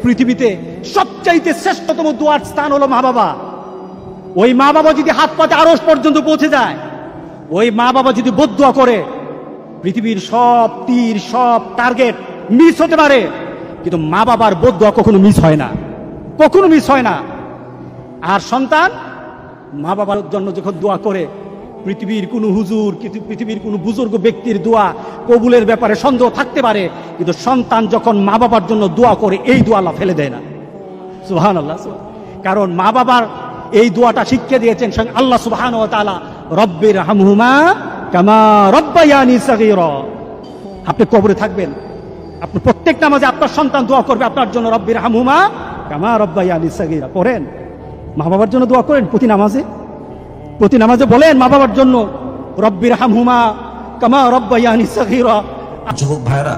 পৃথিবীতে সবচাইতে শ্রেষ্ঠতম দোয়ার স্থান হলো মা বাবা। ওই মা বাবা যদি হাত পাতে আরশ পর্যন্ত পৌঁছে যায়, ওই মা বাবা যদি বদদুয়া করে, পৃথিবীর সব তীর সব টার্গেট মিস হতে পারে, কিন্তু মা বাবার বদদুয়া কখনো মিস হয় না, কখনো মিস হয় না। আর সন্তান মা বাবার জন্য যখন দোয়া করে, পৃথিবীর কোনো হুজুর, পৃথিবীর কোনো বুজুর্গ ব্যক্তির দোয়া কবুলের ব্যাপারে সন্দেহ থাকতে পারে, কিন্তু সন্তান যখন মা বাবার জন্য দোয়া করে, এই দোয়া আল্লাহ ফেলে দেয় না। সুবহানাল্লাহ। কারণ মা বাবার এই দোয়াটা শিক্ষা দিয়েছেন স্বয়ং আল্লাহ সুবহানাহু ওয়া তাআলা, রব্বির হামহুমা কামা রব্বায়ানি সাগীরা। আপনি কবরে থাকবেন, আপনি প্রত্যেক নামাজে আপনার সন্তান দোয়া করবে আপনার জন্য, রব্বির হামহুমা কামা রব্বায়ানি সাগীরা। পড়েন, মা বাবার জন্য দোয়া করেন প্রতি নামাজে বলেন মা বাবার জন্য, রব্বির হামহুমা কামা রব্বায়ানি সাগীরা। যুবক ভাইরা,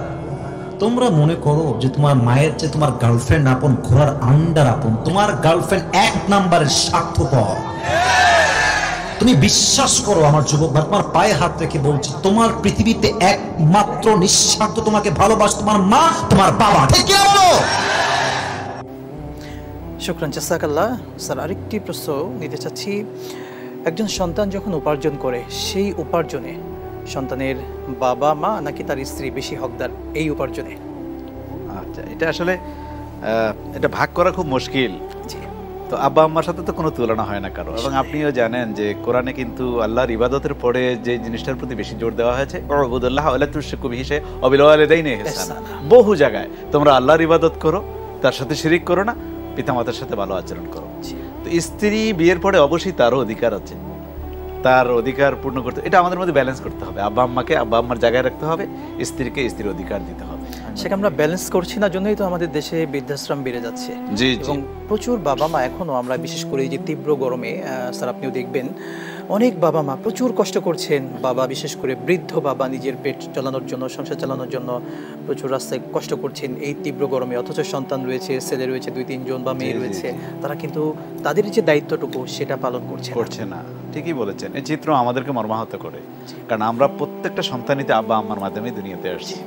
তোমরা মনে করো যে তোমার মায়ের চেয়ে তোমার গার্লফ্রেন্ড আপন, ঘোড়ার আন্ডার আপন। তোমার গার্লফ্রেন্ড এক নাম্বারের স্বার্থপর। তুমি বিশ্বাস করো আমার যুবক ভাই, তোমার পায়ে হাত রেখে বলছি, তোমার পৃথিবীতে একমাত্র নিঃস্বার্থ তোমাকে ভালোবাসে তোমার মা, তোমার বাবা। ঠিক কি বলো? শুকরান, জাযাকাল্লাহ। স্যার, আরেকটি প্রশ্ন নিতে চাচ্ছি। একজন সন্তান যখন উপার্জন করে, সেই উপার্জনে সন্তানের বাবা মা নাকি তার স্ত্রী বেশি হকদার এই উপার্জনে? আচ্ছা, এটা আসলে এটা ভাগ করা খুব মুশকিল। তো আব্বা আম্মার সাথে তো কোনো তুলনা হয় না কারো। এবং আপনিও জানেন যে কোরআনে কিন্তু আল্লাহর ইবাদতের পরে যে জিনিসটার প্রতি বেশি জোর দেওয়া হয়েছে, উবুদুল্লাহ ওয়া লা তুশরিকু বিহি শাইআন ওয়া বিল ওয়ালিদাইনি ইহসানা। বহু জায়গায় তোমরা আল্লাহর ইবাদত করো, তার সাথে শিরিক করো না, পিতামাতার সাথে ভালো আচরণ করো। তো স্ত্রী বিয়ের পরে অবশ্যই তারও অধিকার আছে, তার অধিকার পূর্ণ করতে, এটা আমাদের মধ্যে ব্যালেন্স করতে হবে। আব্বা আম্মাকে আব্বা আম্মার জায়গায় রাখতে হবে, স্ত্রীকে স্ত্রীর অধিকার দিতে হবে। সেটা আমরা ব্যালেন্স করছি না, জন্যই তো আমাদের দেশে বৃদ্ধাশ্রম বেড়ে যাচ্ছে। এবং প্রচুর বাবা মা এখনো, আমরা বিশেষ করে এই যে তীব্র গরমে, স্যার আপনিও দেখবেন অনেক বাবা মা প্রচুর কষ্ট করছেন। বাবা, বিশেষ করে বৃদ্ধ বাবা, নিজের পেট চালানোর জন্য, সংসার চালানোর জন্য প্রচুর রাস্তায় কষ্ট করছেন এই তীব্র গরমে। অথচ সন্তান রয়েছে, ছেলে রয়েছে 2-3 জন বা মেয়ে রয়েছে, তারা কিন্তু তাদের যে দায়িত্বটুকু সেটা পালন করছে না। ঠিকই বলেছেন। এই চিত্র আমাদেরকে মর্মাহত করে, কারণ আমরা প্রত্যেকটা সন্তানিতে আব্বা আম্মার মাধ্যমে দুনিয়াতে আসছি,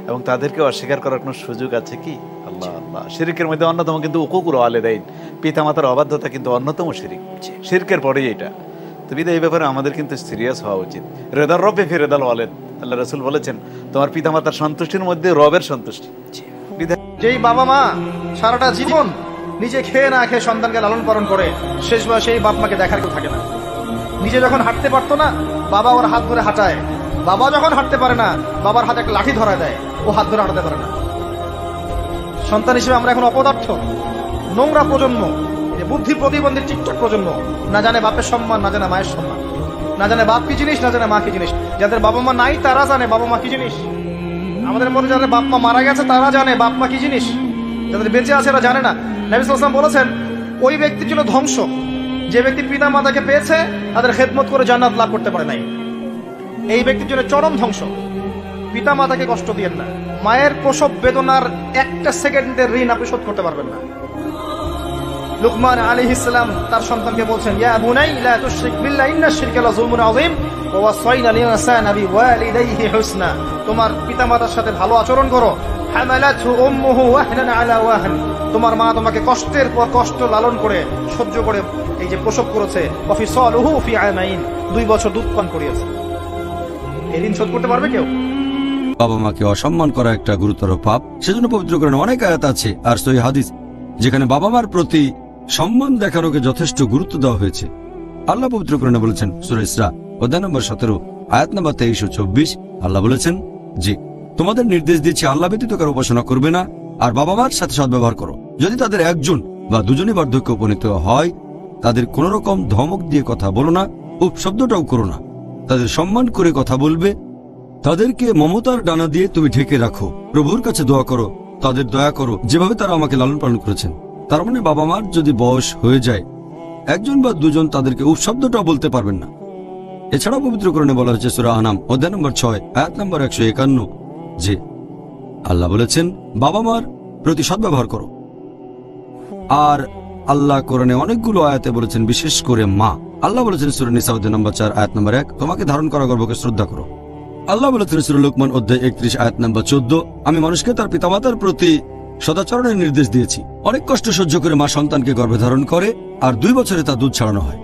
এবং তাদেরকে অস্বীকার করার কোনো সুযোগ আছে কি? আল্লাহ আল্লাহ। শিরকের মধ্যে অন্যতম কিন্তু উকুকুল ওয়ালিদাইন, পিতামাতার অবাধ্যতা কিন্তু অন্যতম শিরক। শিরকের পরেই এটা। তো বিধায় এই ব্যাপারে আমাদের কিন্তু সিরিয়াস হওয়া উচিত। রেদার রব্বি ফি রেদাল ওয়ালিদ, আল্লাহ রাসূল বলেছেন তোমার পিতামাতার সন্তুষ্টির মধ্যে রবের সন্তুষ্টি। যেই বাবা মা সারাটা জীবন নিজে খেয়ে না খেয়ে সন্তানকে লালন পালন করে, শেষ বয়সে এই বাপ মাকে দেখার কেউ থাকে না। নিজে যখন হাঁটতে পারতো না, বাবা ওর হাত ধরে হাঁটায়। বাবা যখন হাঁটতে পারে না, বাবার হাতে একটা লাঠি ধরা দেয়, ও হাত ধরে হাঁটাতে পারে না। সন্তান হিসেবে আমরা এখন অপদার্থ, নোংরা প্রজন্ম, বুদ্ধি প্রতিবন্ধী টিকটক প্রজন্ম। না জানে বাপের সম্মান, না জানে মায়ের সম্মান, না জানে বাপ কি জিনিস, না জানে মা কি জিনিস। যাদের বাবা মা নাই তারা জানে বাবা মা কি জিনিস। আমাদের মধ্যে যাদের বাপ মা মারা গেছে তারা জানে বাপ মা কি জিনিস, যাদের বেঁচে আছে এরা জানে না। নবী সাল্লাল্লাহু আলাইহি ওয়াসাল্লাম বলেছেন, ওই ব্যক্তির জন্য ধ্বংস যে ব্যক্তি পিতা মাতাকে পেয়েছে, তাদের খেদমত করে জান্নাত লাভ করতে পারে নাই। এই ব্যক্তির জন্য চরম ধ্বংস। পিতা মাতাকে কষ্ট দিয়েন না। মায়ের প্রসব বেদনার একটা সেকেন্ডের ঋণ আপনি শোধ করতে পারবেন না। লুকমান আলাইহিস সালাম তার সন্তানকে বলছেন, ইয়া বুনাই লা তুশরিক বিল্লাহ ইন্নাশ শিরকা লাযুলমুন আযীম ওয়া ওয়াসাইনা লিল ইনসানা বিওয়ালিদাইহি হুসনা। তোমার পিতামাতার সাথে ভালো আচরণ করো। হামালাতহু উম্মুহু ওয়াহনান আলা ওয়াহন, তোমার মা তোমাকে কষ্টের পর কষ্ট লালন করে সহ্য করে এই যে প্রসব করেছে। ওয়া ফিসালুহু ফি আমাইন, 2 বছর দুধ পান করিয়েছে। এই ঋণ শোধ করতে পারবে কেউ? বাবা মাকে অসম্মান করা একটা গুরুতর পাপ। সেজন্য পবিত্র কোরআনে অনেক আয়াত আছে আর সহিহ হাদিস যেখানে বাবা মার প্রতি সম্মান দেখানোকে যথেষ্ট গুরুত্ব দেওয়া হয়েছে। আল্লাহ পবিত্র কোরআনে বলেছেন, সূরা ইসরা অধ্যায় নম্বর 17 আয়াত নম্বর 23 ও 24, আল্লাহ বলেছেন যে তোমাদের নির্দেশ দিচ্ছি আল্লাহ ব্যতীত কারো উপাসনা করবে না, আর বাবা মার সাথে সদ্ব্যবহার করো। যদি তাদের একজন বা দুজনই বার্ধক্যে উপনীত হয়, তাদের কোন রকম ধমক দিয়ে কথা বলো না, উপশব্দটাও করো না। তাদের সম্মান করে কথা বলবে, তাদেরকে মমতার ডানা দিয়ে তুমি ঢেকে রাখো। প্রভুর কাছে দোয়া করো, তাদের দয়া করো যেভাবে তারা আমাকে লালন পালন করেছেন। তার মানে বাবা মার যদি বয়স হয়ে যায়, একজন বা দুজন তাদেরকে উপশব্দটাও বলতে পারবেন না। এছাড়াও পবিত্র কোরআনে বলা হয়েছে সূরা আনাম অধ্যায় নম্বর 6 আয়াত নম্বর 151 যে আল্লাহ বলেছেন বাবা মার প্রতি সদ্ব্যবহার করো। আর আল্লাহ কোরআনে অনেকগুলো আয়াতে বলেছেন, বিশেষ করে মা। আল্লাহ বলেছেন সূরা নিসা অধ্যায় নম্বর 4 আয়াত নম্বর 1, তোমাকে ধারণ করা গর্ভকে শ্রদ্ধা করো। আল্লাহ বলেছেন সূরা লুকমান অধ্যায় 31 আয়াত নম্বর 14, আমি মানুষকে তার পিতামাতার প্রতি সদাচরণের নির্দেশ দিয়েছি। অনেক কষ্ট সহ্য করে মা সন্তানকে গর্ভে ধারণ করে আর 2 বছরে তা দুধ ছাড়ানো হয়।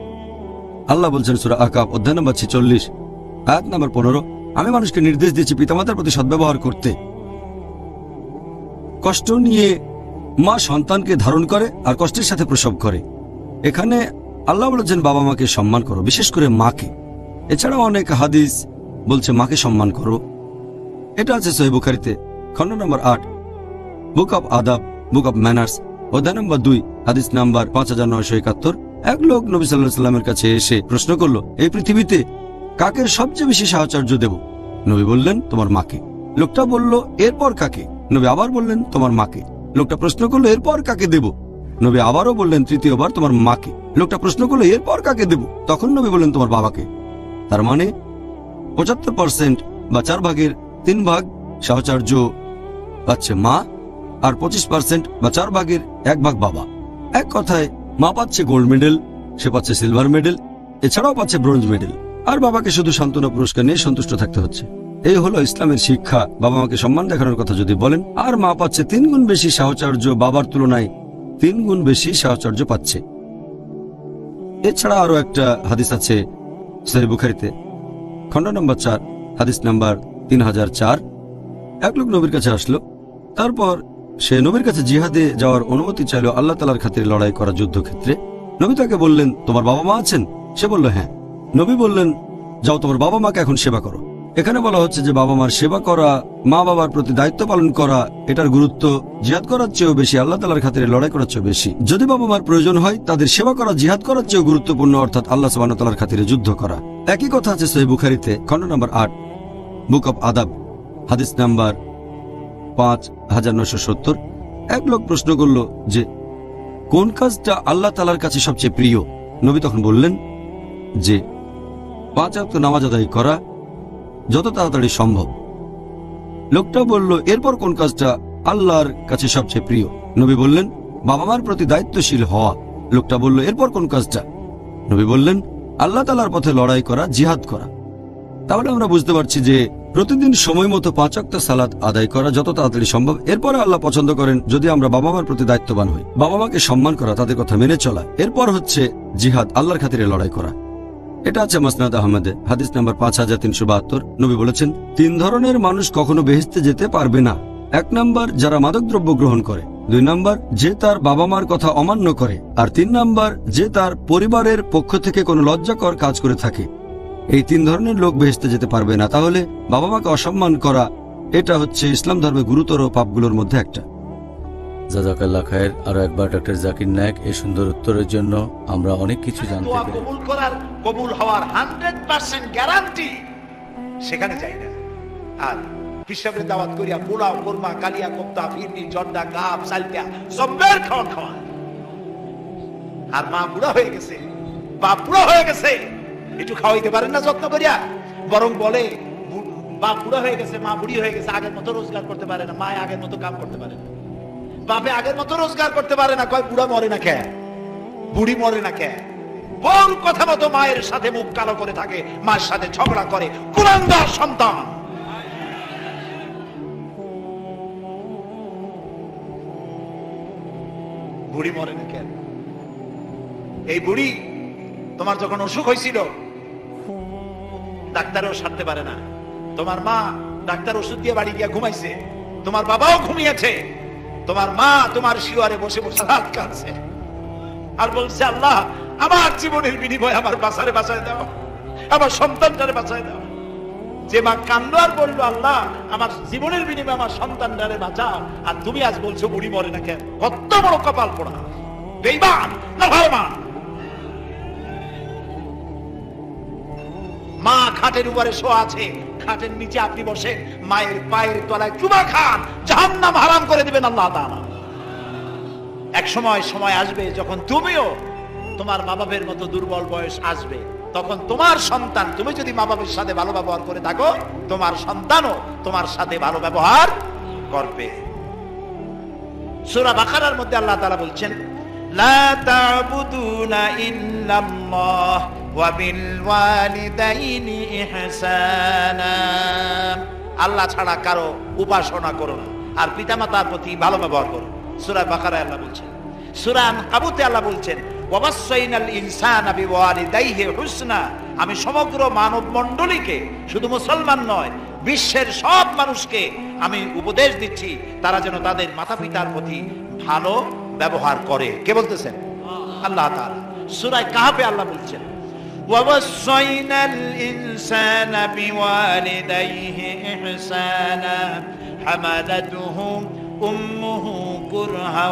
আল্লাহ বলছেন সূরা আকাব অধ্যায় নম্বর 46 আয়াত নম্বর 15, আমি মানুষকে নির্দেশ দিয়েছি পিতামাতার প্রতি সদ্ব্যবহার করতে। কষ্ট নিয়ে মা সন্তানকে ধারণ করে আর কষ্টের সাথে প্রসব করে। এখানে আল্লাহ বলেছেন বাবা মাকে সম্মান করো, বিশেষ করে মাকে। এছাড়াও অনেক হাদিস বলছে মাকে সম্মান করো। এটা আছে সহিহ বুখারীতে খণ্ড নম্বর 8 বুক অব আদাব, বুক অব ম্যানার্স অধ্যায় নম্বর 2 হাদিস নাম্বার 5971। এক লোক নবী সাল্লাল্লাহু আলাইহি ওয়াসাল্লামের কাছে এসে প্রশ্ন করলো, এই পৃথিবীতে কাকে সবচেয়ে বেশি সাহচর্য দেব? নবী বললেন, তোমার মাকে। লোকটা বলল, এরপর কাকে? নবী আবার বললেন, তোমার মাকে। লোকটা প্রশ্ন করলো, এরপর কাকে দেব? নবী আবারও বললেন তৃতীয়বার, তোমার মাকে। লোকটা প্রশ্ন করলো, এরপর কাকে দেব? তখন নবী বললেন, তোমার বাবাকে। তার মানে 75% বা 4 ভাগের 3 ভাগ সাহচর্য পাচ্ছে মা, আর 25% বা 4 ভাগের 1 ভাগ বাবা। এক কথায় মা পাচ্ছে গোল্ড মেডেল, সে পাচ্ছে সিলভার মেডেল, এছাড়াও পাচ্ছে ব্রোঞ্জ মেডেল, আর বাবাকে শুধু সান্ত্বনা পুরস্কার নিয়ে সন্তুষ্ট থাকতে হচ্ছে। এই হলো ইসলামের শিক্ষা। বাবা মাকে সম্মান দেখানোর কথা যদি বলেন, আর মা পাচ্ছে 3 গুণ বেশি সাহচর্য, বাবার তুলনায় 3 গুণ বেশি সাহচর্য পাচ্ছে। এছাড়া আরো একটা হাদিস আছে সহিহ বুখারীতে খণ্ড নম্বর 4 হাদিস নাম্বার 3004। এক লোক নবীর কাছে আসলো, তারপর সে নবীর কাছে জিহাদে যাওয়ার অনুমতি চাইল আল্লাহ তাআলার খাতিরে লড়াই করা যুদ্ধক্ষেত্রে। নবী তাকে বললেন, তোমার বাবা মা আছেন? সে বলল, হ্যাঁ। নবী বললেন, যাও তোমার বাবা মাকে এখন সেবা করো। এখানে বলা হচ্ছে যে বাবা মার সেবা করা, মা বাবার প্রতি দায়িত্ব পালন করা, এটার গুরুত্ব জিহাদ করার চেয়েও বেশি, আল্লাহ তাআলার খাতিরে লড়াই করার চেয়েও বেশি। যদি বাবা মার প্রয়োজন হয় তাদের সেবা করা জিহাদ করার চেয়েও গুরুত্বপূর্ণ, অর্থাৎ আল্লাহ সুবহানাহু ওয়া তাআলার খাতিরে যুদ্ধ করা। একই কথা আছে সহিহ বুখারীতে খণ্ড নম্বর 8 বুক অব আদাব হাদিস নাম্বার 5970। এক লোক প্রশ্ন করল যে কোন কাজটা আল্লাহ তাআলার কাছে সবচেয়ে প্রিয়? নবী তখন বললেন যে 5 ওয়াক্ত নামাজ আদায় করা যত তাড়াতাড়ি সম্ভব। লোকটা বলল, এরপর কোন কাজটা আল্লাহর কাছে সবচেয়ে প্রিয়? নবী বললেন, বাবা মার প্রতি দায়িত্বশীল হওয়া। লোকটা বলল, এরপর কোন কাজটা? নবী বললেন, আল্লাহ তাআলার পথে লড়াই করা, জিহাদ করা। তাহলে আমরা বুঝতে পারছি যে প্রতিদিন সময় মতো 5 ওয়াক্ত সালাত আদায় করা যত তাড়াতাড়ি সম্ভব। এরপরে আল্লাহ পছন্দ করেন যদি আমরা বাবা মার প্রতি দায়িত্ববান হই, বাবা মাকে সম্মান করা, তাদের কথা মেনে চলা। এরপর হচ্ছে জিহাদ, আল্লাহর খাতিরে লড়াই করা। এটা আছে মাসনাদ আহমদে হাদিস নাম্বার 5372। নবী বলেছেন, 3 ধরনের মানুষ কখনো বেহেশতে যেতে পারবে না। 1 নাম্বার, যারা মাদকদ্রব্য গ্রহণ করে। 2 নাম্বার, যে তার বাবা মার কথা অমান্য করে। আর 3 নাম্বার, যে তার পরিবারের পক্ষ থেকে কোনো লজ্জাকর কাজ করে থাকে। এই 3 ধরনের লোক বেহেশতে যেতে পারবে না। তাহলে বাবা মাকে অসম্মান করা, এটা হচ্ছে ইসলাম ধর্মে গুরুতর পাপগুলোর মধ্যে একটা। জাযাকাল্লাহ খায়ের। আরো একবার ডক্টর জাকির নায়েক এই সুন্দর উত্তরের জন্য আমরা অনেক কিছু জানতে পেরেছি। কবুল করার, কবুল হওয়ার 100% গ্যারান্টি সেখানে যাই না। আর হিসাবে দাওয়াত করিয়া পোলাও, কোরমা, কালিয়া, কোপ্তা, ফিরনি, জর্দা, গাব, সালটা সবের খাওয়া খাওয়া। আর মা বুড়া হয়ে গেছে, বাপ বুড়া হয়ে গেছে, একটু খাওয়াইতে পারেন না যত্ন করিয়া? বরং বলে বাপ বুড়া হয়ে গেছে, মা বুড়ি হয়ে গেছে, আগের মতো রোজগার করতে পারে না, মা আগের মতো কাম করতে পারে না, বাপে আগের মতো রোজগার করতে পারে না। কয় বুড়া মরে না কে, বুড়ি মরে না কে? বউর কথা মতো মায়ের সাথে মুখ কালো করে থাকে, মায়ের সাথে ঝগড়া করে, কুলাঙ্গার সন্তান। বুড়ি মরে না কেন? এই বুড়ি তোমার যখন অসুখ হয়েছিল ডাক্তারও সারতে পারে না, তোমার মা ডাক্তার ওষুধ দিয়ে বাড়ি গিয়া ঘুমাইছে, তোমার বাবাও ঘুমিয়েছে, তোমার মা তোমার শিওরে বসে বসে রাত কাঁদছে আর বলছে, আল্লাহ আমার জীবনের বিনিময়ে আমার বাঁচারে বাঁচায় দাও, আমার সন্তানটারে বাঁচায় দাও। যে মা কান্দ আর বললো, আল্লাহ আমার জীবনের বিনিময়ে আমার সন্তানটারে বাঁচাও, আর তুমি আজ বলছো বুড়ি মরে না কেন? কত বড় কপাল পোড়া, বেঈমান না ভাইমান। মা খাটের উপরে শোয়া আছে, খাটের নিচে আপনি বসে মায়ের পায়ের তলায় চুমা খান, জাহান্নাম হারাম করে দিবেন আল্লাহ তাআলা। এক সময় আসবে যখন তুমিও তোমার মা বাবার মতো দুর্বল বয়স আসবে, তখন তোমার সন্তান, তুমি যদি মা বাবার সাথে ভালো ব্যবহার করে থাকো, তোমার সন্তানও তোমার সাথে ভালো ব্যবহার করবে। সূরা বাকারার মধ্যে আল্লাহ তাআলা বলছেন, লা তা'বুদুনা ইল্লাল্লাহ ওয়া বিল ওয়ালিদাইনি ইহসানা। আল্লাহ ছাড়া কারো উপাসনা করো না, আর পিতামাতার প্রতি ভালো ব্যবহার করো। সূরা বাকারায় আল্লাহ বলছেন। সূরা আনকাবুতে আল্লাহ বলছেন ওয়াবাসাইনাল ইনসানা বিওয়ালিদাইহি হুসনা, আমি সমগ্র মানব মণ্ডলীকে, শুধু মুসলমান নয়, বিশ্বের সব মানুষকে আমি উপদেশ দিচ্ছি তারা যেন তাদের মাতা পিতার প্রতি ভালো ব্যবহার করে। কে বলতেছেন? আল্লাহ তাআলা। সূরা কাহফে আল্লাহ বলছেন ওয়াবাসাইনাল ইনসানা বিওয়ালিদাইহি ইহসানা হামালাতুহু উম্মুহু কুরহা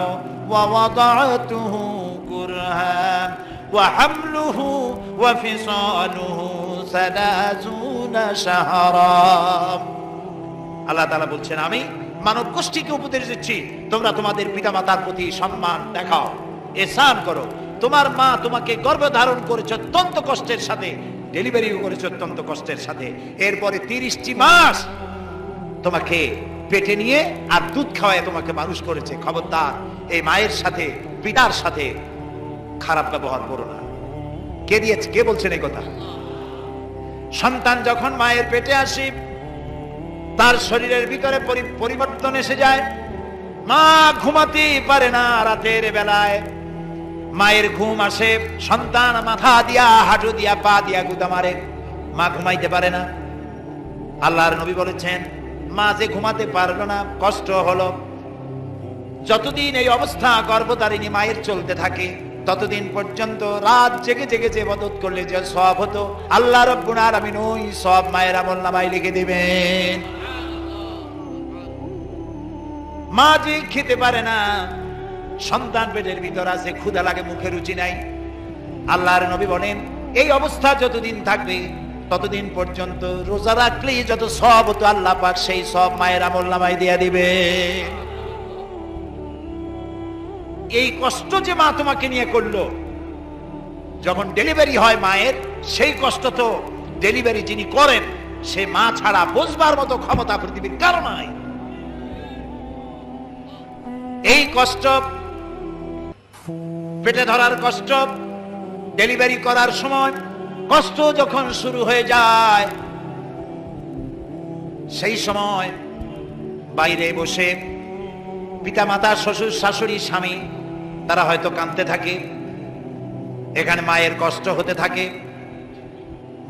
ওয়া ওয়াদাআতুহু কুরহা ওয়া হামলুহু ওয়া ফিসালুহু 30 শাহরা। আল্লাহ তাআলা বলছেন আমি মানব গোষ্ঠীকে উপদেশ দিচ্ছি তোমরা তোমাদের পিতামাতার প্রতি সম্মান দেখাও, ihsan করো। তোমার মা তোমাকে গর্ভধারণ করেছে অত্যন্ত কষ্টের সাথে, ডেলিভারিও করেছে অত্যন্ত কষ্টের সাথে, এরপরে 30টি মাস তোমাকে পেটে নিয়ে আর দুধ খাওয়ায় তোমাকে মানুষ করেছে। খবরদার এই মায়ের সাথে পিতার সাথে খারাপ ব্যবহার করো না। কে দিয়েছে? কে বলছেন এই কথা? সন্তান যখন মায়ের পেটে আসে তার শরীরের ভিতরে পরিবর্তন এসে যায়। মা ঘুমাতেই পারে না, রাতের বেলায় মায়ের ঘুম আসে, সন্তান মাথা দিয়া হাঁটু দিয়া পা দিয়া গুদা মারে, মা ঘুমাইতে পারে না। আল্লাহর নবী বলেছেন মা যে ঘুমাতে পারলো না, কষ্ট হলো, যতদিন এই অবস্থা গর্ভধারিণী মায়ের চলতে থাকে ততদিন পর্যন্ত রাত জেগে জেগে যে ইবাদত করলে যে সওয়াব হতো আল্লাহ রাব্বুল আলামিন ওই সওয়াব মায়ের আমলনামায় লিখে দিবেন। মা যে খেতে পারে না, সন্তান পেটের ভিতর আছে, ক্ষুধা লাগে, মুখে রুচি নাই, আল্লাহর নবী বলেন এই অবস্থা যতদিন থাকবে ততদিন পর্যন্ত রোজা রাখলেই যত সওয়াব হতো আল্লাহ পাক সেই সওয়াব মায়ের আমলনামায় দিয়ে দিবে। এই কষ্ট যে মা তোমাকে নিয়ে করলো, যখন ডেলিভারি হয় মায়ের, সেই কষ্ট তো ডেলিভারি যিনি করেন সে মা ছাড়া বুঝবার মতো ক্ষমতা পৃথিবীর কারো নাই। এই কষ্ট, পেটে ধরার কষ্ট, ডেলিভারি করার সময় কষ্ট যখন শুরু হয়ে যায় সেই সময় বাইরে বসে পিতামাতা, শ্বশুর শাশুড়ি, স্বামী তারা হয়তো কাঁদতে থাকে, এখানে মায়ের কষ্ট হতে থাকে।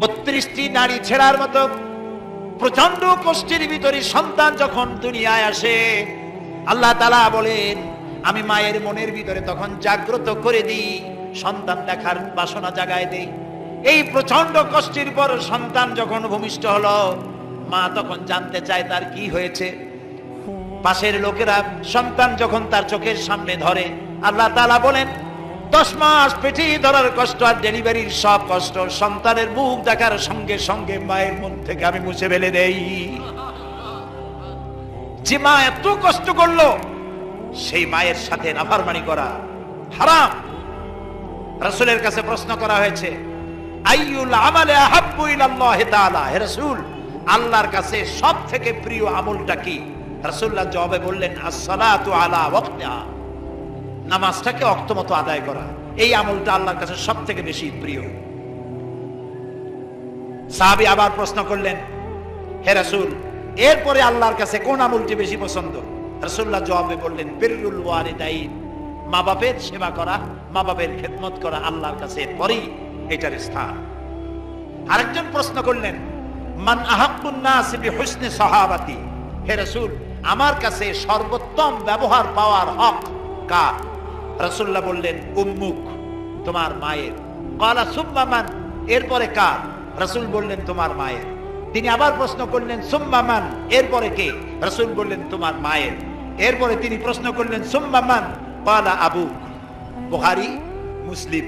32টি নারী ছেড়ার মতো প্রচন্ড কষ্টের ভিতরে সন্তান যখন দুনিয়ায় আসে আল্লাহ তাআলা বলেন আমি মায়ের মনের ভিতরে তখন জাগ্রত করে দিই, সন্তান দেখার বাসনা জাগায় দেই। এই প্রচন্ড কষ্টের পর সন্তান যখন ভূমিষ্ঠ হলো মা তখন জানতে চায় তার কি হয়েছে। পাশের লোকেরা সন্তান যখন তার চোখের সামনে ধরে আল্লাহ তাআলা বলেন 10 মাস পেটে ধরার কষ্ট আর ডেলিভারির সব কষ্ট সন্তানের মুখ দেখার সঙ্গে সঙ্গে মায়ের মন থেকে আমি মুছে ফেলে দেই। যে মা এত কষ্ট করলো সেই মায়ের সাথে নাফরমানি করা হারাম। রাসূলের কাছে প্রশ্ন করা হয়েছে আইয়ুল আমালে আহাব্বু ইলাল্লাহি তাআলা, হে রাসূল আল্লাহর কাছে সবথেকে প্রিয় আমলটা কি? রাসূলুল্লাহ জবাবে বললেন as-সালাতু আলা ওয়াক্তিহা, নামাজটাকে ওয়াক্তমতো আদায় করা, এই আমলটা আল্লাহর কাছে সবথেকে বেশি প্রিয়। সাহাবী আবার প্রশ্ন করলেন হে রাসূল এরপরে আল্লাহর কাছে কোন আমলটি বেশি পছন্দ? রাসূলুল্লাহ জবাবে বললেন বিররুল ওয়ালিদাইন, মা বাপের সেবা করা, মা বাপের খেদমত করা আল্লাহর কাছে এরপরই এটার স্থান। আরেকজন প্রশ্ন করলেন মান আহাব্বুন নাস বিহুসনি সাহাবাতি, হে রাসূল আমার কাছে সর্বোত্তম ব্যবহার পাওয়ার হক কার? রাসূলুল্লাহ বললেন উম্মুক, তোমার মায়ের। ক্বালা সুম্মা মান, এরপরে কার? রাসূল বললেন তোমার মায়ের। তিনি আবার প্রশ্ন করলেন সুম্মা মান, এরপরে কে? রাসূল বললেন তোমার মায়ের। এরপরে তিনি প্রশ্ন করলেন সুম্মা মান, ক্বালা আবুক। বুখারী, মুসলিম।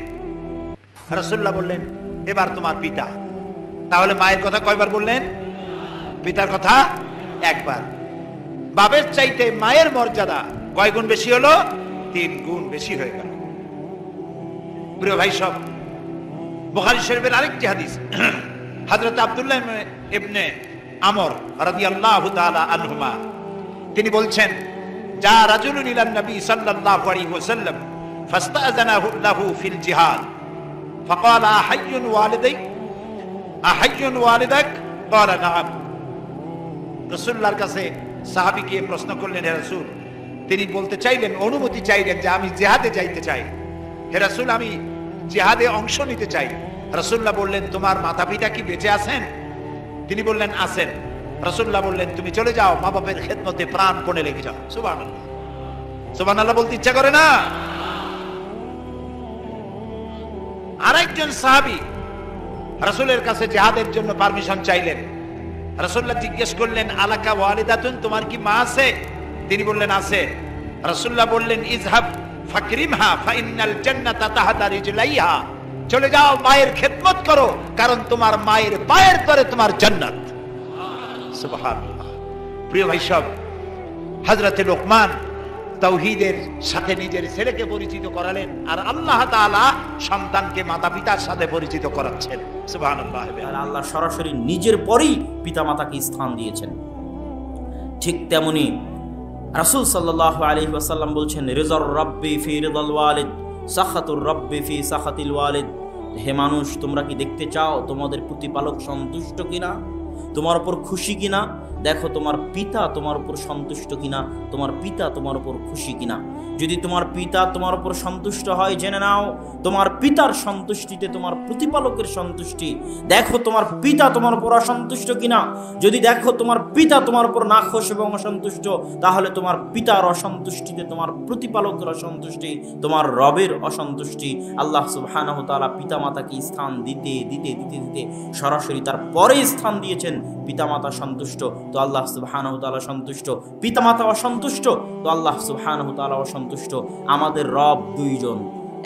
রাসূলুল্লাহ বললেন এবার তোমার পিতা। তাহলে মায়ের কথা কয়বার বললেন? পিতার কথা একবার। বাপের চাইতে মায়ের মর্যাদা কয় গুণ বেশি হলো? 3 গুণ বেশি হয়ে গেল। প্রিয় ভাই সব, বুখারী শরীফের আরেকটি হাদিস, হযরত আব্দুল্লাহ ইবনে আমর রাদিয়াল্লাহু তাআলা আনহুমা, তিনি বলছেন যা রাজুলুন ইলান নবী সাল্লাল্লাহু আলাইহি ওয়াসাল্লাম ফাস্তাযানাহু লাহু ফিল জিহাদ ফাকালা আহাইয়ুন ওয়ালিদাইক আহাইয়ুন ওয়ালিদাক ক্বালা নাআম। রাসূলুল্লাহর কাছে সাহাবী গিয়ে প্রশ্ন করলেন, হে রাসূল, তিনি বলতে চাইলেন, অনুমতি চাইলেন যে আমি জিহাদে যাইতে চাই, হে রাসূল আমি জিহাদে অংশ নিতে চাই। রাসূলুল্লাহ বললেন, তোমার মাতা পিতা কি বেঁচে আছেন? তিনি বললেন, আছেন। রাসূলুল্লাহ বললেন, তুমি চলে যাও, মা বাবার খেদমতে প্রাণপণে লেগে যাও। সুবহানাল্লাহ, সুবহানাল্লাহ বলতে ইচ্ছা করে না? আরেকজন সাহাবী রাসূলের কাছে জিহাদের জন্য পারমিশন চাইলেন। রাসূলুল্লাহ জিজ্ঞেস করলেন, আলাকা ওয়ালিদাতুন, তোমার কি মা আছে? তিনি বললেন, আছে। রাসূলুল্লাহ বললেন, ইযহাব ফাকরিমহা ফাইন্নাল জান্নাতা তাহতা রিজলাইহা, চলে যাও, মায়ের খেদমত করো, কারণ তোমার মায়ের পায়ের তলে তোমার জান্নাত। সুবহানাল্লাহ। প্রিয় ভাই সব, হযরতে লোকমান তাওহীদের সাথে নিজের ছেলেকে পরিচিত করালেন, আর আল্লাহ তাআলা সন্তানকে মাতা পিতার সাথে পরিচিত করাচ্ছেন। সুবহানাল্লাহ। আর আল্লাহ সরাসরি নিজের পরেই পিতামাতাকে স্থান দিয়েছেন। ঠিক তেমনি রাসূল সাল্লাল্লাহু আলাইহি ওয়াসাল্লাম বলছেন, রিজার রাব্বি ফি রিদাল ওয়ালিদ, সাখাতুর রাব্বি ফি সাখাতিল ওয়ালিদ। হে মানুষ, তোমরা কি দেখতে চাও তোমাদের প্রতিপালক সন্তুষ্ট কিনা, তোমার উপর খুশি কিনা? দেখো তোমার পিতা তোমার উপর সন্তুষ্ট কিনা, তোমার পিতা তোমার উপর খুশি কিনা। যদি তোমার পিতা তোমার উপর সন্তুষ্ট হয়, জেনে নাও তোমার পিতার সন্তুষ্টিতে তোমার প্রতিপালকের সন্তুষ্টি। দেখো তোমার পিতা তোমার উপর অসন্তুষ্ট কিনা। যদি দেখো তোমার পিতা তোমার উপর নাখোশ এবং অসন্তুষ্ট, তাহলে তোমার পিতার অসন্তুষ্টিতে তোমার প্রতিপালকের অসন্তুষ্টি, তোমার রবের অসন্তুষ্টি। আল্লাহ সুবহানাহু ওয়া তাআলা পিতামাতাকে স্থান দিতে দিতে দিতে দিতে সরাসরি তার পরে স্থান দিয়েছেন। পিতামাতা সন্তুষ্ট তো আল্লাহ সুবহানাহু ওয়া তাআলা সন্তুষ্ট, পিতামাতা অসন্তুষ্ট তো আল্লাহ সুবহানাহু ওয়া তাআলা অসন্তুষ্ট। আমাদের রব দুইজন,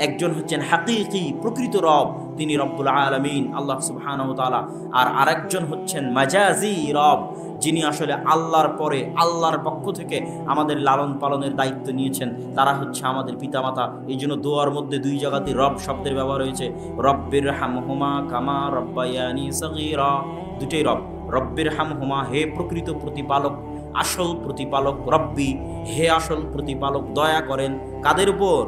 একজন হচ্ছেন হাকিকি প্রকৃত রব, তিনি রব্বুল আলামিন আল্লাহ সুবহানাহু ওয়া তাআলা, আর আরেকজন হচ্ছেন মাজাজি রব, যিনি আসলে আল্লাহর পরে আল্লাহর পক্ষ থেকে আমাদের লালন পালনের দায়িত্ব নিয়েছেন, তারা হচ্ছে আমাদের পিতামাতা। এই জন্য দোয়ার মধ্যে দুই জায়গাতে রব শব্দের ব্যবহার হয়েছে, রব্বির হামহুমা কামা রব্বায়ানি সগীরা। দুটোই রব। রব্বির হামহুমা, হে প্রকৃত প্রতিপালক, আসল প্রতিপালক, রব্বি হে আসল প্রতিপালক, দয়া করেন কাদের উপর?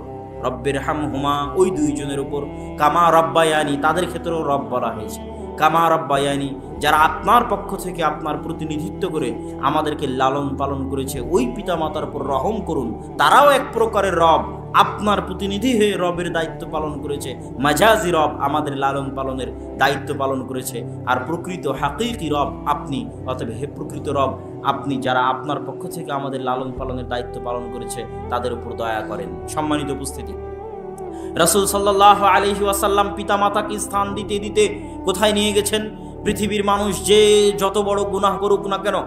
রব্বির হামহুমা, ওই দুইজনের উপর। কামা রব্বায়ানি, তাদের ক্ষেত্রেও রব বলা হয়েছে। কামা রব্বায়ানি, যারা আপনার পক্ষ থেকে আপনার প্রতিনিধিত্ব করে আমাদেরকে লালন পালন করেছে, ওই পিতামাতার উপর রহম করুন। তারাও এক প্রকারের রব, আপনার প্রতিনিধি হয়ে রবের দায়িত্ব পালন করেছে। মাজাজি রব আমাদের লালন পালনের দায়িত্ব পালন করেছে। আর প্রকৃত হাকিকি রব আপনি। অতএব হে প্রকৃত রব, আপনি যারা আপনার পক্ষ থেকে আমাদের লালন পালনের দায়িত্ব পালন করেছে, তাদের উপর দয়া করেন। সম্মানিত উপস্থিতি, রাসূল সাল্লাল্লাহু আলাইহি ওয়াসাল্লাম পিতামাতাকে স্থান দিতে দিতে কোথায় নিয়ে গেছেন? পৃথিবীর মানুষ যে যত বড় গুনাহ করুক না কেন,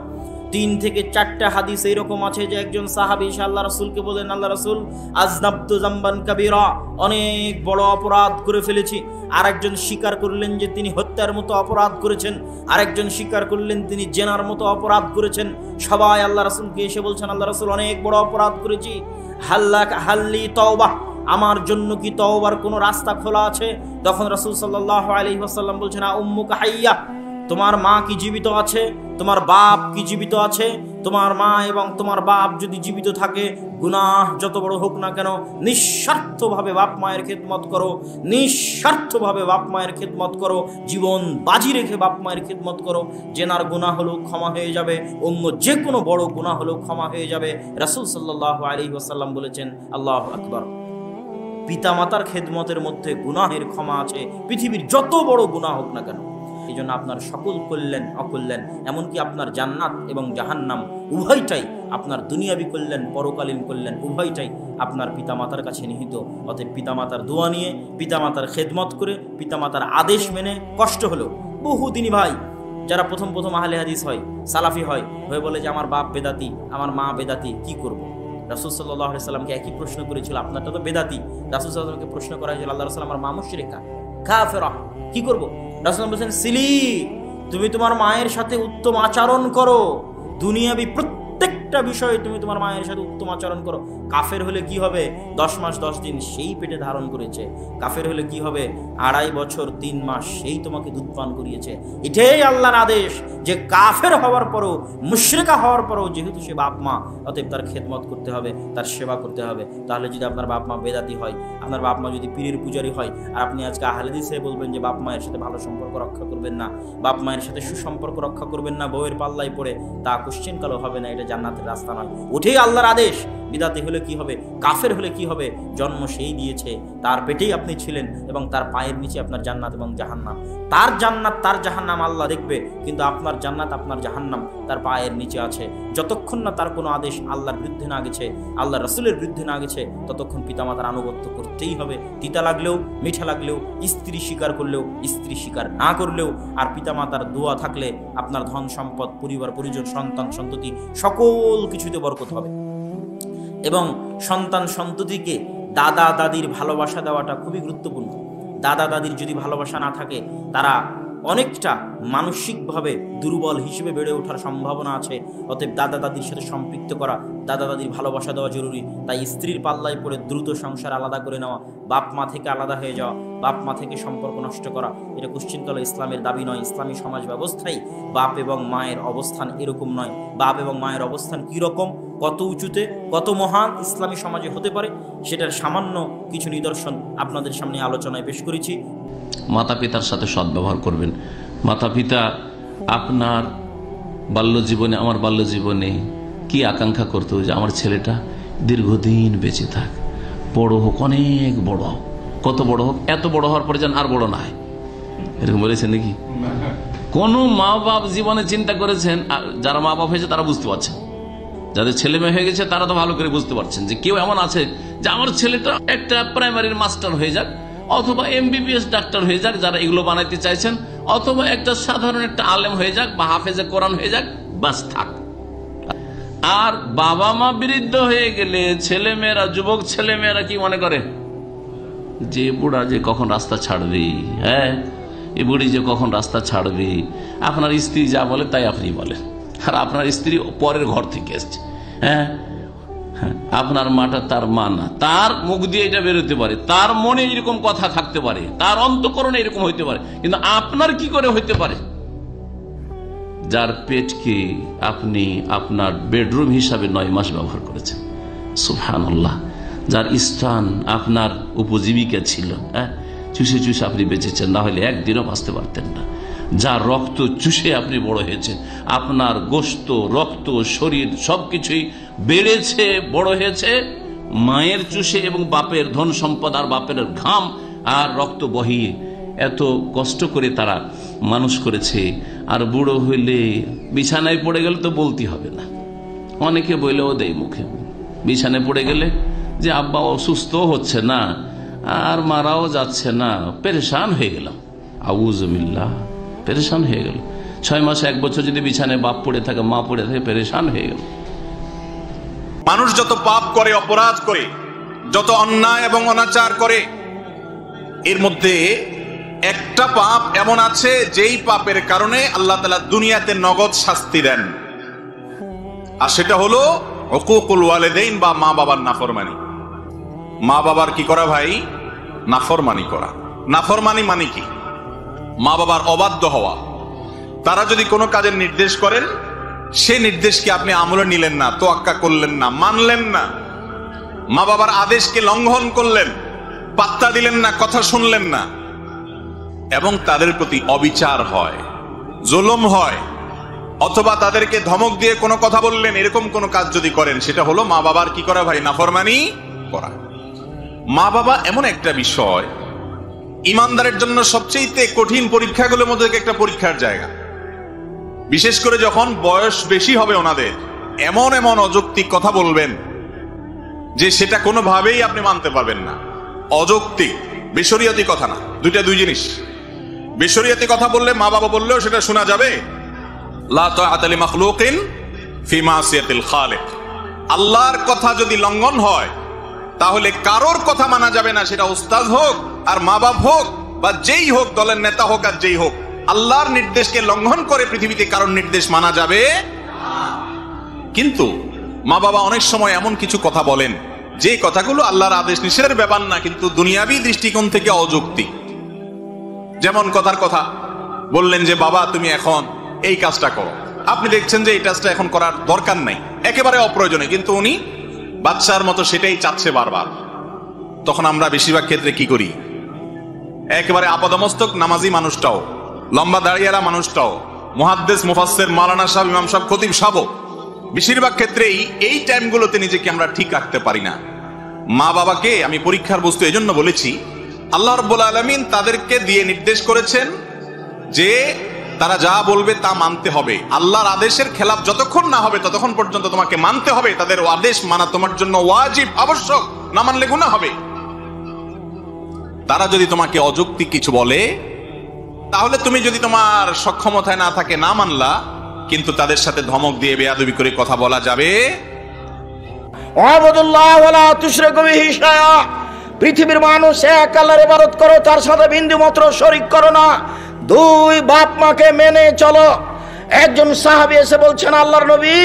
3 থেকে 4টা হাদিস এরকম আছে যে একজন সাহাবী আল্লাহ রাসূলকে বলেন, আল্লাহ রাসূল, আযনাবতু যামবান কাবীরা, অনেক বড় অপরাধ করে ফেলেছি। আরেকজন স্বীকার করলেন যে তিনি হত্যার মতো অপরাধ করেছেন। আরেকজন স্বীকার করলেন তিনি জেনার মতো অপরাধ করেছেন। সবাই আল্লাহ রাসূলকে এসে বলছেন, আল্লাহ রাসূল, অনেক বড় অপরাধ করেছি, হাল্লি তওবা, আমার জন্য কি তওবার কোনো রাস্তা খোলা আছে? তখন রাসূল সাল্লাল্লাহু আলাইহি ওয়াসাল্লাম বলছেন, উম্মুকা হাইয়া, তোমার মা কি জীবিত আছে? তোমার বাপ কি জীবিত আছে? তোমার মা এবং তোমার বাপ যদি জীবিত থাকে, গুনাহ যত বড় হোক না কেন, নিঃস্বার্থভাবে বাপ মায়ের খেদমত করো, নিঃস্বার্থভাবে বাপ মায়ের খেদমত করো, জীবন বাজি রেখে বাপ মায়ের খেদমত করো। জেনার গুনাহ হলেও ক্ষমা হয়ে যাবে, অন্য যে কোনো বড় গুনাহ হলেও ক্ষমা হয়ে যাবে। রাসূল সাল্লাল্লাহু আলাইহি ওয়াসাল্লাম বলেছেন, আল্লাহু আকবার, পিতামাতার খেদমতের মধ্যে গুনাহের ক্ষমা আছে, পৃথিবীর যত বড় গুনাহ হোক না কেন। এই জন্য আপনার সকল কল্যাণ অকল্যাণ, এমনকি আপনার জান্নাত এবং জাহান্নাম উভয়টাই, আপনার দুনিয়াবি কল্যাণ পরকালীন কল্যাণ উভয়টাই আপনার পিতামাতার কাছে নিহিত। অতএব পিতামাতার দোয়া নিয়ে, পিতামাতার খেদমত করে, পিতামাতার আদেশ মেনে, কষ্ট হলেও বহুদিনই ভাই যারা প্রথম আহলে হাদিস হয়, সালাফি হয়, হয়ে বলে যে আমার বাপ বেদাতি, আমার মা বেদাতি, কি করব? রাসূল সাল্লাল্লাহু আলাইহি সাল্লামকে একই প্রশ্ন করেছিল, আপনারটা তো বেদাতি। রাসূল সাল্লাল্লাহু আলাইহি সাল্লামকে প্রশ্ন করা হয়েছিল, আল্লাহ রাসূল, আমার মা মুশরিকা কাফেরা, কি করব? রাসূল বলেছেন, সিলি, তুমি তোমার মায়ের সাথে উত্তম আচরণ করো, দুনিয়াবি প্রত্যেকটা বিষয়ে তুমি তোমার মায়ের সাথে উত্তম আচরণ করো। কাফের হলে কি হবে? 10 মাস 10 দিন সেই পেটে ধারণ করেছে। কাফের হলে কি হবে? 2.5 বছর 3 মাস সেই তোমাকে দুধ পান করিয়েছে। এটাই আল্লাহর আদেশ যে কাফের হওয়ার পরও, মুশরিকা হওয়ার পরও, যেহেতু সে বাপ মা, অতএব তার খেদমত করতে হবে, তার সেবা করতে হবে। তাহলে যদি আপনার বাপ মা বেদাতি হয়, আপনার বাপ মা যদি পীরের পূজারী হয়, আর আপনি আজকে আহলে হাদিসে বলবেন যে বাপ মায়ের সাথে ভালো সম্পর্ক রক্ষা করবেন না, বাপ মায়ের সাথে সুসম্পর্ক রক্ষা করবেন না, বউয়ের পাল্লায় পড়ে, তা কোশ্চেন কালো হবে না, এটা জান্নাত জান্নাতের রাস্তা নয়, ওঠেই আল্লাহর আদেশ। বিদাতি হলে কি হবে, কাফের হলে কি হবে? জন্ম সেই দিয়েছে, তার পেটেই আপনি ছিলেন এবং তার পায়ের নিচে আপনার জান্নাত এবং জাহান্নাম। তার জান্নাত তার জাহান্নাম আল্লাহ দেখবে, কিন্তু আপনার জান্নাত আপনার জাহান্নাম তার পায়ের নিচে আছে। যতক্ষণ না তার কোনো আদেশ আল্লাহর বিরুদ্ধে না গেছে, আল্লাহ রাসূলের বিরুদ্ধে না গেছে, ততক্ষণ পিতামাতার আনুগত্য করতেই হবে। তিতা লাগলেও, মিঠা লাগলেও, স্ত্রী স্বীকার করলেও, স্ত্রী স্বীকার না করলেও, আর পিতামাতার দোয়া থাকলে আপনার ধন সম্পদ, পরিবার পরিজন, সন্তান সন্ততি সকল কিছুতে বরকত হবে। এবং সন্তান সন্ততিকে দাদা দাদির ভালোবাসা দেওয়াটা খুবই গুরুত্বপূর্ণ। দাদা দাদির যদি ভালোবাসা না থাকে, তারা অনেকটা মানসিকভাবে দুর্বল হিসেবে বেড়ে ওঠার সম্ভাবনা আছে। অতএব দাদা দাদির সাথে সম্পৃক্ত করা, দাদা দাদির ভালোবাসা দেওয়া জরুরি। তাই স্ত্রীর পাল্লায় পড়ে দ্রুত সংসার আলাদা করে নেওয়া, বাপ মা থেকে আলাদা হয়ে যাওয়া, বাপ মা থেকে সম্পর্ক নষ্ট করা, এটা কুশ্চিনকালে ইসলামের দাবি নয়। ইসলামী সমাজ ব্যবস্থায় বাপ এবং মায়ের অবস্থান এরকম নয়। বাপ এবং মায়ের অবস্থান কী রকম, কত উঁচুতে, কত মহান ইসলামী সমাজে হতে পারে, সেটার সামান্য কিছু নিদর্শন আপনাদের সামনে আলোচনায় পেশ করেছি। মাতা পিতার সাথে সদ্ব্যবহার করবেন। মাতা পিতা আপনার বাল্যজীবনে, আমার বাল্যজীবনে কি আকাঙ্ক্ষা করতো যে আমার ছেলেটা দীর্ঘদিন বেঁচে থাক, বড় হোক, অনেক বড় হোক। কত বড় হোক? এত বড় হওয়ার পরে যেন আর বড় না হয়, এরকম বলেছেন নাকি? কোন মা বাপ জীবনে চিন্তা করেছেন? যারা মা বাপ হয়েছে তারা বুঝতে পারছেন, যাদের ছেলে মেয়ে হয়ে গেছে তারা তো ভালো করে বুঝতে পারছেন যে কেউ এমন আছে যে আমার ছেলেটা একটা প্রাইমারির মাস্টার হয়ে যাক, অথবা MBBS ডাক্তার হয়ে যাক, যারা এগুলো বানাইতে চাইছেন, অথবা একটা সাধারণ একটা আলেম হয়ে যাক বা হাফেজে কোরআন হয়ে যাক, বাস থাক। আর বাবা মা বৃদ্ধ হয়ে গেলে ছেলে মেয়েরা, যুবক ছেলে মেয়েরা কি মনে করে যে বুড়া যে কখন রাস্তা ছাড়বে, হ্যাঁ এই বুড়ি যে কখন রাস্তা ছাড়বে। আপনার স্ত্রী যা বলে তাই আপনি বলেন, আর আপনার স্ত্রী পরের ঘর থেকে এসছে, হ্যাঁ আপনার মাটা তার মা না, তার মুখ দিয়ে এটা বেরোতে পারে, তার মনে এরকম কথা থাকতে পারে, তার অন্তঃকরণে এরকম হইতে পারে, কিন্তু আপনার কি করে হইতে পারে? যার পেটকে আপনি আপনার বেডরুম হিসাবে 9 মাস ব্যবহার করেছেন, সুবহানাল্লাহ। যার স্থান আপনার উপজীবিকা ছিল, হ্যাঁ চুষে চুষে আপনি বেঁচেছেন, না হলে একদিনও বাঁচতে পারতেন না। যার রক্ত চুষে আপনি বড় হয়েছেন, আপনার গোশত, রক্ত, শরীর সবকিছুই বেড়েছে, বড় হয়েছে মায়ের চুষে এবং বাপের ধন সম্পদ আর বাপের ঘাম আর রক্ত বহিয়ে। এত কষ্ট করে তারা মানুষ করেছে। আর বুড়ো হইলে বিছানায় পড়ে গেলে তো বলতে হবে না, অনেকে বইলেও দেয় মুখে। বিছানায় পড়ে গেলে যে আব্বা অসুস্থ হচ্ছে না আর মারাও যাচ্ছে না, পেরেশান হয়ে গেলাম, আউযুবিল্লাহ, পেরেশান হয়ে গেল। 6 মাস 1 বছর যদি বিছানায় বাপ পড়ে থাকে, মা পড়ে থাকে, পেরেশান হয়ে গেল। মানুষ যত পাপ করে, অপরাধ করে, যত অন্যায় এবং অনাচার করে, এর মধ্যে একটা পাপ এমন আছে যেই পাপের কারণে আল্লাহ তাআলা দুনিয়াতে নগদ শাস্তি দেন, আর সেটা হলো হুকুকুল ওয়ালিদাইন বা মা বাবার নাফরমানি। মা বাবার কি করা ভাই? নাফরমানি করা। নাফরমানি মানে কি? মা বাবার অবাধ্য হওয়া। তারা যদি কোনো কাজের নির্দেশ করেন, সে নির্দেশকে আপনি আমলে নিলেন না, তোয়াক্কা করলেন না, মানলেন না, মা বাবার আদেশকে লঙ্ঘন করলেন, পাত্তা দিলেন না, কথা শুনলেন না, এবং তাদের প্রতি অবিচার হয়, জুলুম হয়, অথবা তাদেরকে ধমক দিয়ে কোনো কথা বললেন, এরকম কোনো কাজ যদি করেন, সেটা হলো মা বাবার কি করা ভাই? নাফরমানি করা। মা বাবা এমন একটা বিষয়, ইমানদারের জন্য সবচেয়ে কঠিন পরীক্ষাগুলোর মধ্যে একটা পরীক্ষার জায়গা। বিশেষ করে যখন বয়স বেশি হবে ওনাদের, এমন এমন অযৌক্তিক কথা বলবেন যে সেটা কোনোভাবেই আপনি মানতে পারবেন না। অযৌক্তিক, বেশরিয়াতি কথা না, দুই জিনিস। বেশরিয়াতি কথা বললে, মা বাবা বললেও সেটা শোনা যাবে। লা তাআতা লি মাখলুকিন ফি মাসিয়াতিল খালিক। আল্লাহর কথা যদি লঙ্ঘন হয়, তাহলে কারোর কথা মানা যাবে না, সেটা উস্তাদ হোক আর মা বাপ হোক বা যেই হোক, দলের নেতা হোক আর যেই হোক। আল্লাহর নির্দেশকে লঙ্ঘন করে পৃথিবীতে কারোর নির্দেশ মানা যাবে। কিন্তু মা বাবা অনেক সময় এমন কিছু কথা বলেন যে কথাগুলো আল্লাহর আদেশ নিষেধের ব্যাপার না, কিন্তু দুনিয়াবী দৃষ্টিকোণ থেকে অযৌক্তিক। যেমন কথার কথা বললেন যে বাবা তুমি এখন এই কাজটা করো, আপনি দেখছেন যে এই কাজটা এখন করার দরকার নাই, একেবারে অপ্রয়োজনীয়, কিন্তু উনি বাচ্চার মতো সেটাই চাচ্ছে বারবার। তখন আমরা বেশিরভাগ ক্ষেত্রে কি করি? একেবারে আপাদমস্তক নামাজি মানুষটাও, লম্বা দাঁড়িয়ালা মানুষটাও, মুহাদ্দিস মুফাসসির মাওলানা সাহেব, ইমাম সাহেব, খতিব সাহেব, বেশিরভাগ ক্ষেত্রেই এই টাইমগুলোতে নিজেকে আমরা ঠিক রাখতে পারি না। মা বাবাকে আমি পরীক্ষার বস্তু এজন্য বলেছি, আল্লাহ রাব্বুল আলামিন তাদেরকে দিয়ে নির্দেশ করেছেন যে তারা যা বলবে তা মানতে হবে। আল্লাহর আদেশের খেলাফ যতক্ষণ না হবে ততক্ষণ পর্যন্ত তোমাকে মানতে হবে। তাদের আদেশ মানা তোমার জন্য ওয়াজিব, আবশ্যক, না মানলে গুনাহ হবে। তারা যদি তোমাকে অযৌক্তিক কিছু বলে, তাহলে তুমি যদি তোমার সক্ষমতায় না থাকে না মানলা, কিন্তু তাদের সাথে ধমক দিয়ে বেয়াদবি করে কথা বলা যাবে। ওয়াবুদুল্লাহ ওয়ালা তুশরিকু বিহি শাইআ, পৃথিবীর মানুষ এক আল্লাহর ইবাদত করো, তার সাথে বিন্দু মাত্র শরীক করো না। দুই, বাপ মাকে মেনে চলো। একজন সাহাবী এসে বলছেন, আল্লাহর নবী,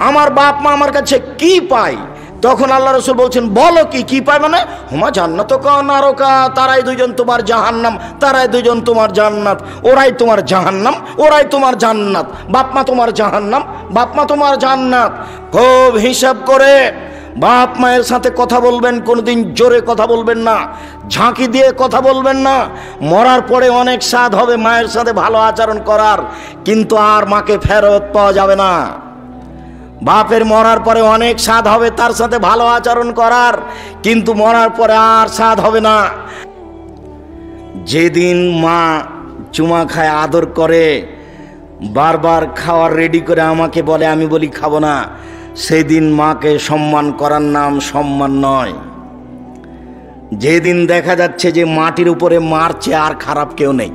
আমার বাপ মা আমার কাছে কি পায়? তখন আল্লাহ রাসূল বলছেন, বলো কি পায়? মানে হুমা জান্নাতুকা নারকা, তারাই দুজন তোমার জাহান্নাম, তারাই দুজন তোমার জান্নাত। ওরাই তোমার জাহান্নাম, ওরাই তোমার জান্নাত। বাপ মা তোমার জাহান্নাম, বাপ মা তোমার জান্নাত। খুব হিসাব করে বাপ মায়ের সাথে কথা বলবেন, কোনোদিন জোরে কথা বলবেন না, ঝাঁকি দিয়ে কথা বলবেন না। মরার পরে অনেক স্বাদ হবে মায়ের সাথে ভালো আচরণ করার, কিন্তু আর মাকে ফেরত পাওয়া যাবে না। বাপের মরার পরে অনেক স্বাদ হবে তার সাথে ভালো আচরণ করার, কিন্তু মরার পরে আর স্বাদ হবে না। যেদিন মা চুমা খায়, আদর করে, বারবার খাওয়ার রেডি করে আমাকে বলে, আমি বলি খাবো না, সেদিন মাকে সম্মান করার নাম সম্মান নয়। যেদিন দেখা যাচ্ছে যে মাটির উপরে মারছে আর খারাপ কেউ নেই।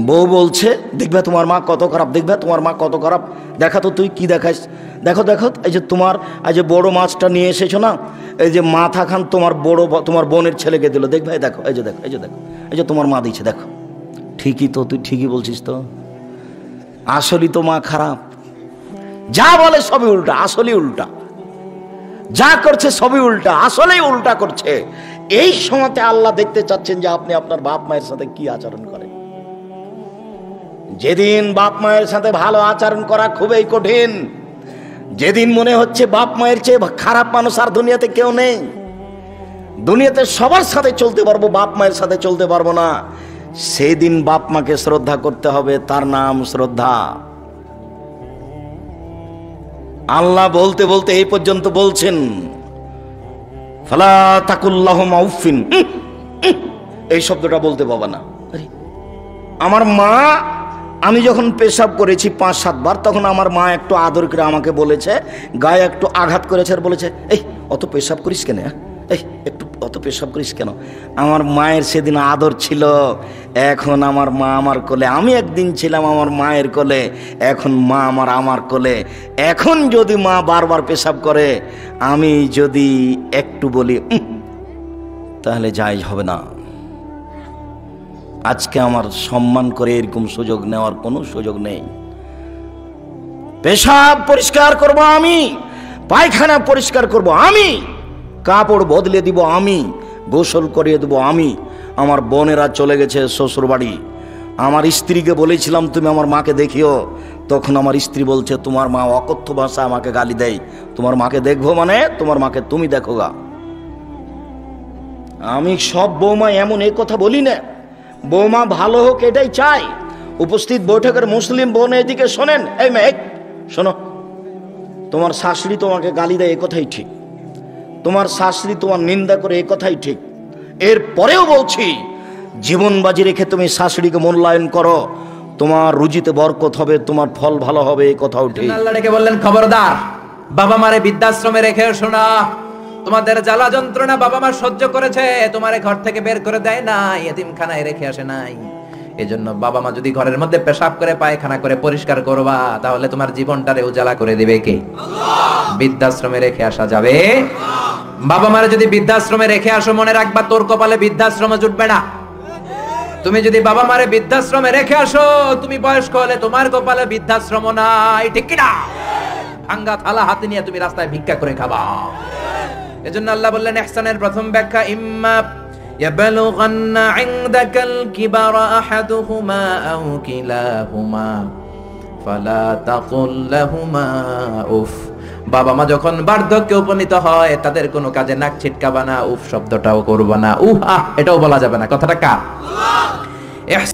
বউ বলছে, দেখবে তোমার মা কত খারাপ, দেখবে তোমার মা কত খারাপ, দেখা তো তুই কি দেখাস, দেখো দেখো, এই যে তোমার এই যে বড় মাছটা নিয়ে এসেছো না, এই যে মাথা খান তোমার বোনের ছেলেকে দিল, দেখবে দেখো, এই যে দেখো, এই যে দেখো, এই যে তোমার মা দিচ্ছে, দেখো। ঠিকই তো, তুই ঠিকই বলছিস তো, আসলেই তো মা খারাপ। যা বলে সবই উল্টা, আসলেই উল্টা, যা করছে সবই উল্টা, আসলেই উল্টা করছে। এই সময়তে আল্লাহ দেখতে চাচ্ছেন যে আপনি আপনার বাপ মায়ের সাথে কি আচরণ করেন। যেদিন বাপ মায়ের সাথে ভালো আচরণ করা খুবই কঠিন, যেদিন মনে হচ্ছে বাপ মায়ের চেয়ে খারাপ মানুষ আর দুনিয়াতে কেউ নেই, দুনিয়াতে সবার সাথে চলতে পারবো, বাপ মায়ের সাথে চলতে পারবো না, সেদিন বাপ মাকে শ্রদ্ধা করতে হবে, তার নাম শ্রদ্ধা। আল্লাহ বলতে বলতে এই পর্যন্ত বলছেন, ফালা তাকুল্লাহুমা উফিন, এই শব্দটা বলতে পাবা না। আমার মা, আমি যখন পেশাব করেছি 5-7 বার, তখন আমার মা একটু আদর করে আমাকে বলেছে, গায়ে একটু আঘাত করেছে আর বলেছে, এই অত পেশাব করিস কেন, এই একটু অত পেশাব করিস কেন। আমার মায়ের সেদিন আদর ছিল, এখন আমার মা আমার কোলে, আমি একদিন ছিলাম আমার মায়ের কোলে, এখন মা আমার কোলে। এখন যদি মা বারবার পেশাব করে, আমি যদি একটু বলি তাহলে জায়েজ হবে না। আজকে আমার সম্মান করে এরকম সুযোগ নেওয়ার কোনো সুযোগ নেই। পেশাব পরিষ্কার করব আমি, পায়খানা পরিষ্কার করব আমি, কাপড় বদলে দিব আমি, গোসল করিয়ে দেব আমি। আমার বোনেরা চলে গেছে শ্বশুর বাড়ি, আমার স্ত্রীকে বলেছিলাম তুমি আমার মাকে দেখিও, তখন আমার স্ত্রী বলছে তোমার মা অকথ্য ভাষা আমাকে গালি দেয়, তোমার মাকে দেখবো মানে তোমার মাকে তুমি দেখো গা। আমি সব বৌমা এমন এই কথা বলি না, বৌমা ভালো হোক এটাই চাই। উপস্থিত বৈঠকের মুসলিম বোন এদিকে শোনেন, এই মেয়ে শোনো, তোমার শাশুড়ি তোমাকে গালি দেয় এ কথাই ঠিক, তোমার শাশুড়ি তোমার নিন্দা করে এ কথাই ঠিক, এর পরেও বলছি জীবন বাজি রেখে তুমি শাশুড়িকে মূল্যায়ন করো, তোমার রুজিতে বরকত হবে, তোমার ফল ভালো হবে, এই কথাও ঠিক। আল্লাহ ডেকে বললেন, খবরদার, বাবা মারে বৃদ্ধাশ্রমে রেখে এসো না। তোমাদের জ্বালা যন্ত্রণা বাবা মা সহ্য করেছে, তোমারে ঘর থেকে বের করে দেয় না, এতিমখানায় রেখে আসে নাই। এজন্য বাবা মা যদি ঘরের মধ্যে পেশাব করে পায়খানা করে পরিষ্কার করবা, তাহলে তোমার জীবনটারে উজালা করে দিবে কে? বৃদ্ধাশ্রমে রেখে আসা যাবে? বাবা মারে যদি বৃদ্ধাশ্রমে রেখে আসো, মনে রাখবা তোর কপালে বৃদ্ধাশ্রমে জুটবে না। তুমি যদি বাবা মারে বৃদ্ধাশ্রমে রেখে আসো, তুমি বয়স্ক হলে তোমার কপালে বৃদ্ধাশ্রম নাই, ঠিক কিনা? ভাঙ্গা থালা হাতে নিয়ে তুমি রাস্তায় ভিক্ষা করে খাবা। এজন্য আল্লাহ বললেন ইহসানের প্রথম ব্যাখ্যা, ইম্মা ইয়াবলুগান্না ইনদাকাল কিবারা আহাদুহুমা আও কিলাহুমা ফালা তাকুল লাহুমা উফ। বাবা মা যখন বার্ধক্যে উপনীত হয়, তাদের কোনো কাজে নাক ছিটকাবা না, উফ শব্দটাও করবা না, উহ আহ এটাও বলা যাবে না। কথাটা কার?